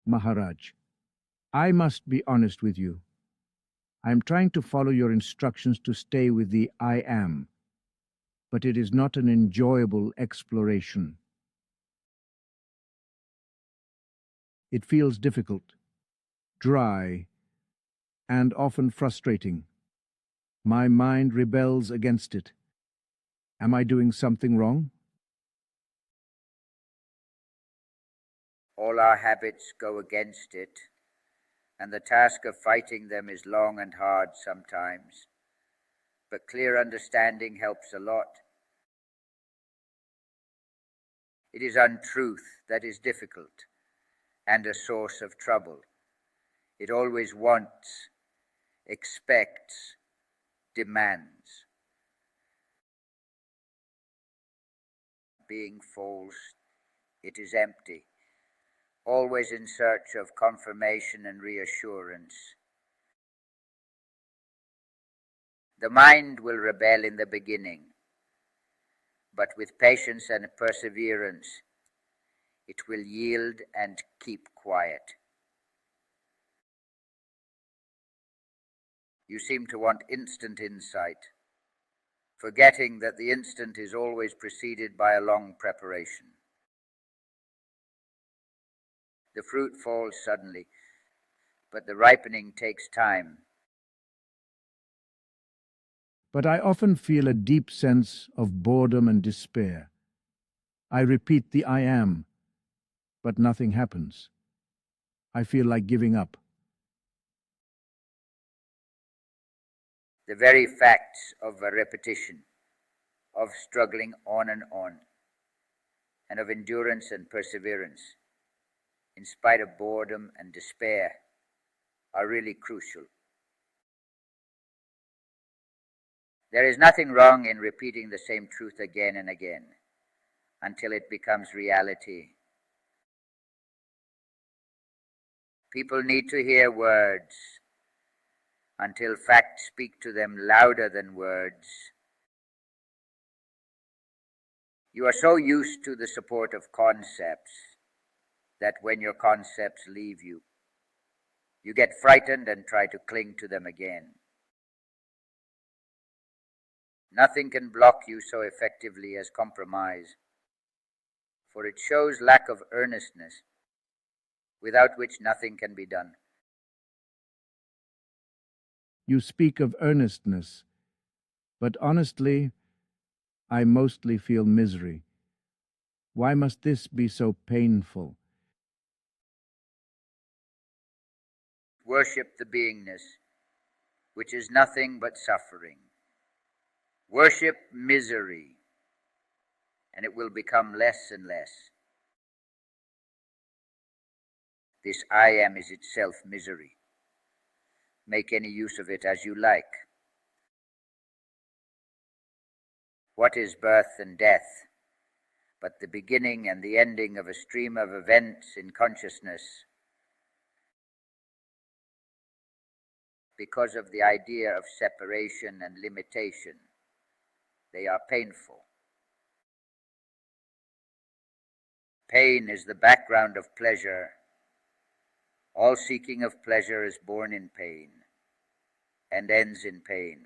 Maharaj, I must be honest with you. I am trying to follow your instructions to stay with the I am, but it is not an enjoyable exploration. It feels difficult, dry, and often frustrating. My mind rebels against it. Am I doing something wrong? All our habits go against it, and the task of fighting them is long and hard sometimes. But clear understanding helps a lot. It is untruth that is difficult and a source of trouble. It always wants, expects, demands. Being false, it is empty, always in search of confirmation and reassurance. The mind will rebel in the beginning, but with patience and perseverance, it will yield and keep quiet. You seem to want instant insight, forgetting that the instant is always preceded by a long preparation. The fruit falls suddenly, but the ripening takes time. But I often feel a deep sense of boredom and despair. I repeat the I am, but nothing happens. I feel like giving up. The very facts of a repetition, of struggling on, and of endurance and perseverance, in spite of boredom and despair, are really crucial. There is nothing wrong in repeating the same truth again and again until it becomes reality. People need to hear words until facts speak to them louder than words. You are so used to the support of concepts that when your concepts leave you, you get frightened and try to cling to them again. Nothing can block you so effectively as compromise, for it shows lack of earnestness, without which nothing can be done. You speak of earnestness, but honestly, I mostly feel misery. Why must this be so painful? Worship the beingness, which is nothing but suffering. Worship misery, and it will become less and less. This I am is itself misery. Make any use of it as you like. What is birth and death but the beginning and the ending of a stream of events in consciousness? Because of the idea of separation and limitation, they are painful. Pain is the background of pleasure. All seeking of pleasure is born in pain and ends in pain.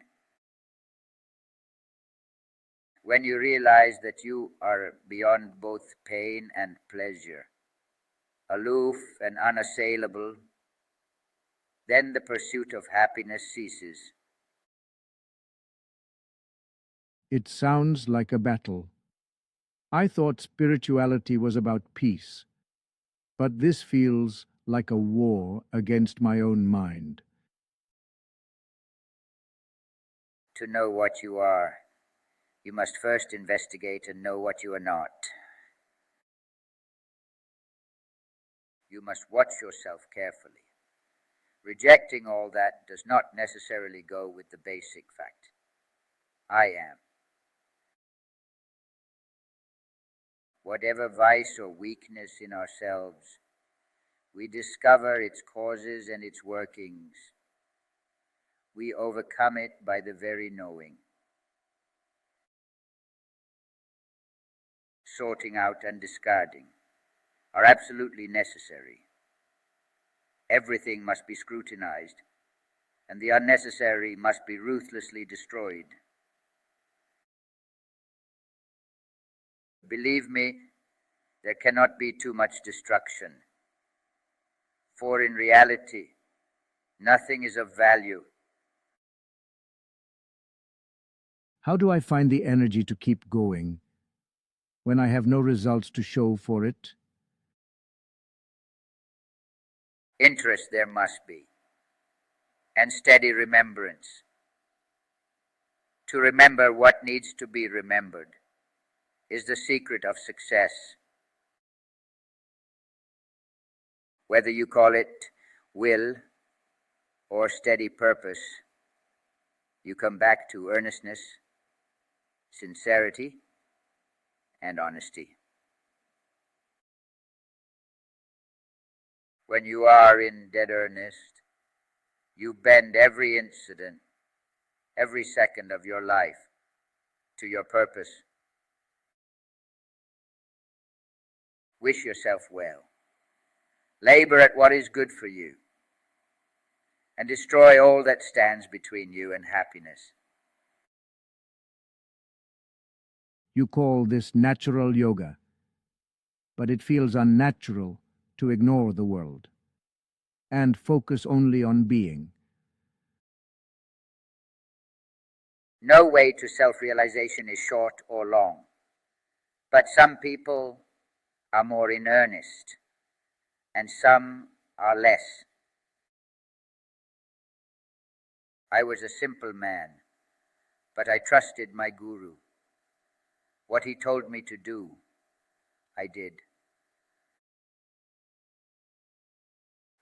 When you realize that you are beyond both pain and pleasure, aloof and unassailable, then the pursuit of happiness ceases. It sounds like a battle. I thought spirituality was about peace, but this feels like a war against my own mind. To know what you are, you must first investigate and know what you are not. You must watch yourself carefully. Rejecting all that does not necessarily go with the basic fact. I am. Whatever vice or weakness in ourselves, we discover its causes and its workings. We overcome it by the very knowing. Sorting out and discarding are absolutely necessary. Everything must be scrutinized, and the unnecessary must be ruthlessly destroyed. Believe me, there cannot be too much destruction, for in reality, nothing is of value. How do I find the energy to keep going when I have no results to show for it? Interest there must be, and steady remembrance. To remember what needs to be remembered is the secret of success. Whether you call it will or steady purpose, you come back to earnestness, sincerity, and honesty. When you are in dead earnest, you bend every incident, every second of your life to your purpose. Wish yourself well. Labor at what is good for you, and destroy all that stands between you and happiness. You call this natural yoga, but it feels unnatural to ignore the world and focus only on being. No way to self-realization is short or long, but some people are more in earnest, and some are less. I was a simple man, but I trusted my guru. What he told me to do, I did.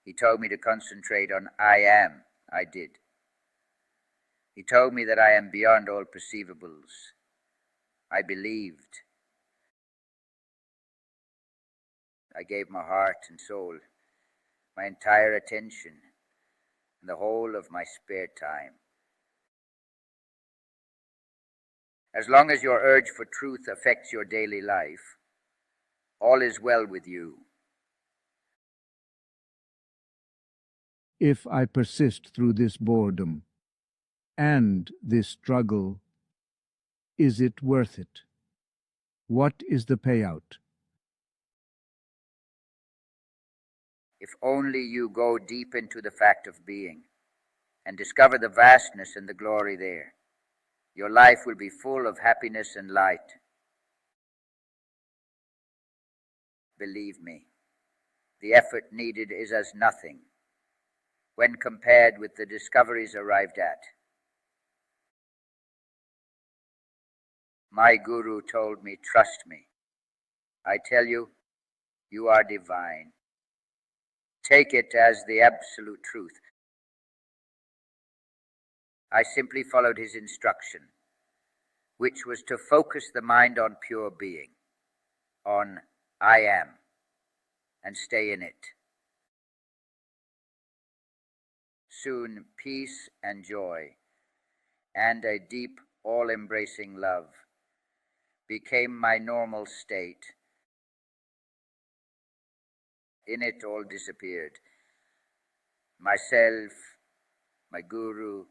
He told me to concentrate on I am, I did. He told me that I am beyond all perceivables. I believed. I gave my heart and soul, my entire attention, and the whole of my spare time. As long as your urge for truth affects your daily life, all is well with you. If I persist through this boredom and this struggle, is it worth it? What is the payout? If only you go deep into the fact of being and discover the vastness and the glory there, your life will be full of happiness and light. Believe me, the effort needed is as nothing when compared with the discoveries arrived at. My guru told me, trust me. I tell you, you are divine. Take it as the absolute truth. I simply followed his instruction, which was to focus the mind on pure being, on I am, and stay in it. Soon peace and joy, and a deep, all-embracing love became my normal state. In it all disappeared. Myself, my guru,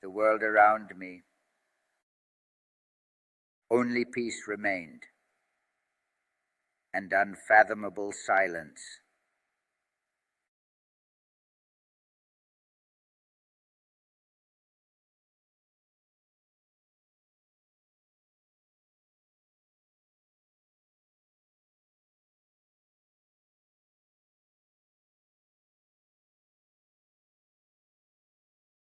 the world around me. Only peace remained, and unfathomable silence.